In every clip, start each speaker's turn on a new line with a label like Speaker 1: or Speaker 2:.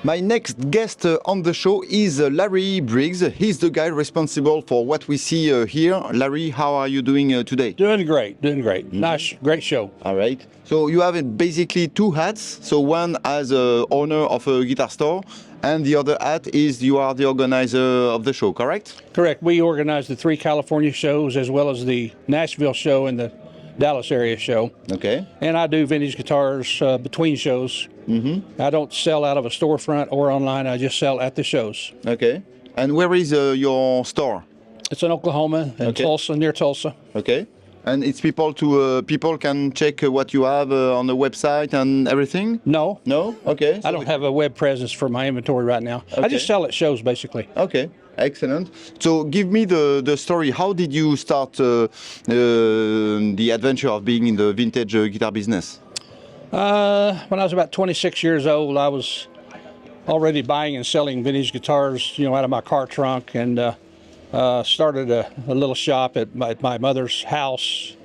Speaker 1: My next guest on the show is Larry Briggs. He's the guy responsible for what we see here. Larry, how are you doing today?
Speaker 2: Doing great, doing great. Mm-hmm. Nice, great show.
Speaker 1: All right. So you have basically two hats. So one as owner of a guitar store, and the other hat is you are the organizer of the show, correct?
Speaker 2: Correct. We organize the 3 California shows as well as the Nashville show and the Dallas area show.
Speaker 1: Okay.
Speaker 2: And I do vintage guitars between shows. Mm-hmm. I don't sell out of a storefront or online. I just sell at the shows.
Speaker 1: Okay. And where is your store?
Speaker 2: It's in Oklahoma and Tulsa, near Tulsa.
Speaker 1: Okay. And it's people can check what you have on the website and everything?
Speaker 2: No.
Speaker 1: No? Okay.
Speaker 2: I don't have a web presence for my inventory right now. Okay. I just sell at shows, basically.
Speaker 1: Okay. Excellent. So give me the story. How did you start the adventure of being in the vintage guitar business?
Speaker 2: When I was about 26 years old, I was already buying and selling vintage guitars, out of my car trunk, and started a little shop at my mother's house,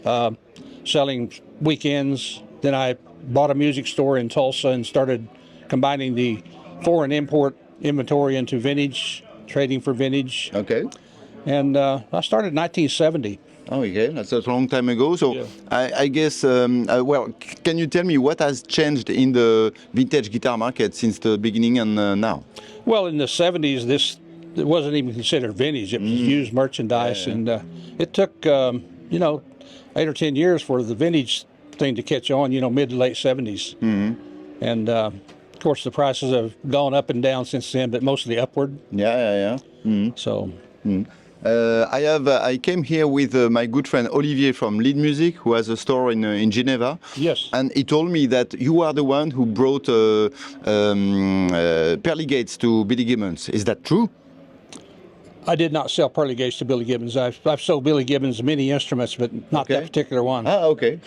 Speaker 2: selling weekends. Then I bought a music store in Tulsa and started combining the foreign import inventory into vintage, trading for vintage.
Speaker 1: Okay.
Speaker 2: And I started in 1970.
Speaker 1: Oh, okay, that's a long time ago. So yeah. I guess, can you tell me what has changed in the vintage guitar market since the beginning and now?
Speaker 2: Well, in the 70s, it wasn't even considered vintage. It was used merchandise, and it took 8 or 10 years for the vintage thing to catch on. Mid to late 70s, and of course the prices have gone up and down since then, but mostly upward.
Speaker 1: Yeah.
Speaker 2: So.
Speaker 1: I came here with my good friend Olivier from Lead Music, who has a store in Geneva.
Speaker 2: Yes.
Speaker 1: And he told me that you are the one who brought pearly gates to Billy Gibbons. Is that true?
Speaker 2: I did not sell pearly gates to Billy Gibbons. I've sold Billy Gibbons many instruments, but not that particular one.
Speaker 1: Ah, okay.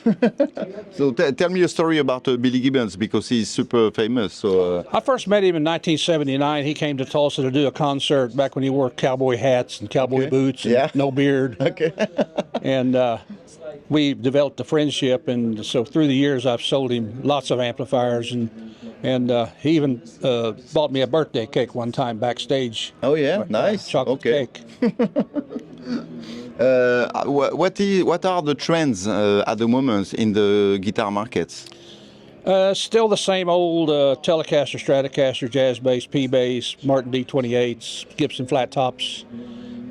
Speaker 1: So tell me a story about Billy Gibbons, because he's super famous. So
Speaker 2: I first met him in 1979. He came to Tulsa to do a concert back when he wore cowboy hats and cowboy boots and no beard.
Speaker 1: Okay.
Speaker 2: And we developed a friendship, and so through the years I've sold him lots of amplifiers, and he even bought me a birthday cake one time backstage.
Speaker 1: Oh yeah, nice.
Speaker 2: Chocolate cake.
Speaker 1: What are the trends at the moment in the guitar markets?
Speaker 2: Still the same old Telecaster, Stratocaster, Jazz Bass, P Bass, Martin D28s, Gibson flat tops,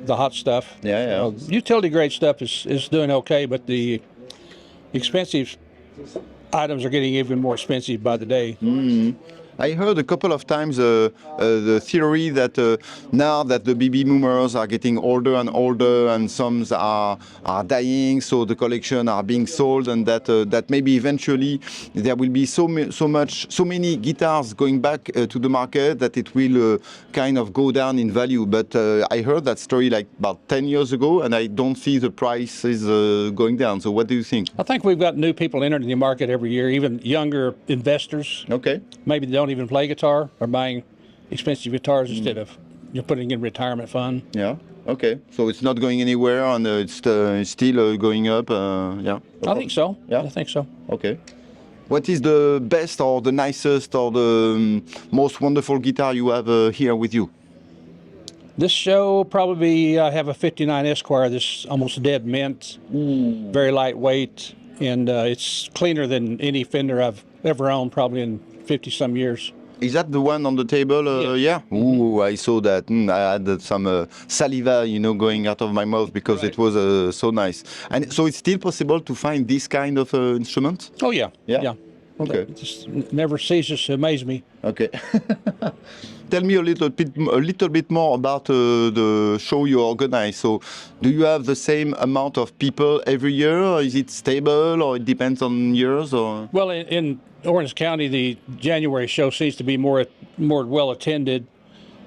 Speaker 2: the hot stuff.
Speaker 1: Yeah.
Speaker 2: Utility grade stuff is doing okay, but the expensive items are getting even more expensive by the day. I
Speaker 1: heard a couple of times the theory that now that the baby boomers are getting older and older, and some are dying, so the collection are being sold, and that maybe eventually there will be so many guitars going back to the market that it will kind of go down in value. But I heard that story like about 10 years ago, and I don't see the prices going down. So what do you think?
Speaker 2: I think we've got new people entering the market every year, even younger investors.
Speaker 1: Okay.
Speaker 2: Maybe they don't even play guitar, or buying expensive guitars instead of putting in retirement fund.
Speaker 1: Yeah. Okay. So it's not going anywhere, and it's still going up. Yeah.
Speaker 2: I think so.
Speaker 1: Yeah.
Speaker 2: I think so.
Speaker 1: Okay. What is the best or the nicest or the most wonderful guitar you have here with you?
Speaker 2: This show probably I have a '59 Esquire. This almost dead mint, very lightweight, and it's cleaner than any Fender I've ever owned, probably in 50-some years.
Speaker 1: Is that the one on the table?
Speaker 2: Yes.
Speaker 1: Yeah. Ooh, I saw that. I had some saliva, going out of my mouth because it was so nice. And so it's still possible to find this kind of instrument?
Speaker 2: Oh yeah.
Speaker 1: Yeah. Okay.
Speaker 2: It just never ceases to amaze me.
Speaker 1: Okay. Tell me a little bit more about the show you organize. So, do you have the same amount of people every year, or is it stable, or it depends on years? Or
Speaker 2: well, in Orange County, the January show seems to be more well attended.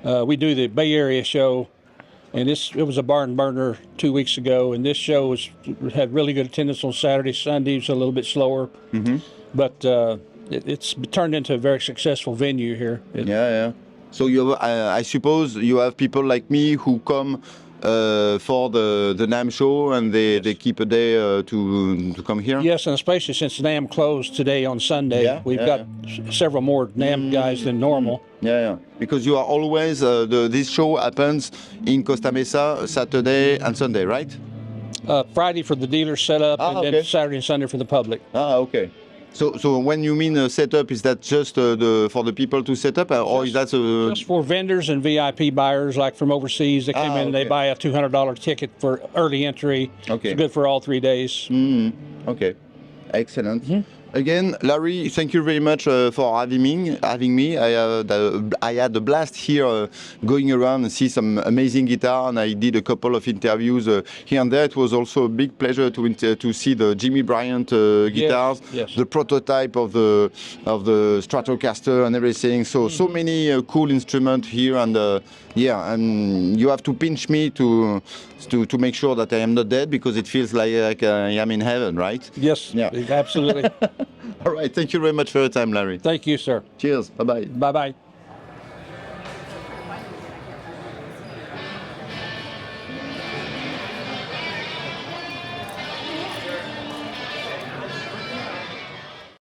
Speaker 2: We do the Bay Area show, and it was a barn burner 2 weeks ago. And this show had really good attendance on Saturday. Sunday's a little bit slower, but it's turned into a very successful venue here.
Speaker 1: Yeah. So I suppose you have people like me who come for the NAMM show, and they keep a day to come here?
Speaker 2: Yes, and especially since NAMM closed today on Sunday,
Speaker 1: Yeah,
Speaker 2: we've
Speaker 1: yeah,
Speaker 2: got several more NAMM guys than normal.
Speaker 1: Yeah. Because you are always, this show happens in Costa Mesa, Saturday and Sunday, right?
Speaker 2: Friday for the dealers set up, and
Speaker 1: okay.
Speaker 2: then Saturday and Sunday for the public.
Speaker 1: Okay. So when you mean setup, is that just for the people to set up, or is that
Speaker 2: Just for vendors and VIP buyers, like from overseas, they come in and they
Speaker 1: okay.
Speaker 2: buy a $200 ticket for early entry.
Speaker 1: Okay.
Speaker 2: It's good for all 3 days.
Speaker 1: Okay, excellent. Again, Larry, thank you very much for having me. I had a blast here going around and see some amazing guitar, and I did a couple of interviews here and there. It was also a big pleasure to see the Jimmy Bryant guitars,
Speaker 2: yes.
Speaker 1: the prototype of the Stratocaster and everything. So many cool instruments here, and and you have to pinch me to make sure that I am not dead, because it feels like I am in heaven, right?
Speaker 2: Yes,
Speaker 1: Yeah.
Speaker 2: absolutely.
Speaker 1: All right. Thank you very much for your time, Larry.
Speaker 2: Thank you, sir.
Speaker 1: Cheers. Bye-bye.
Speaker 2: Bye-bye.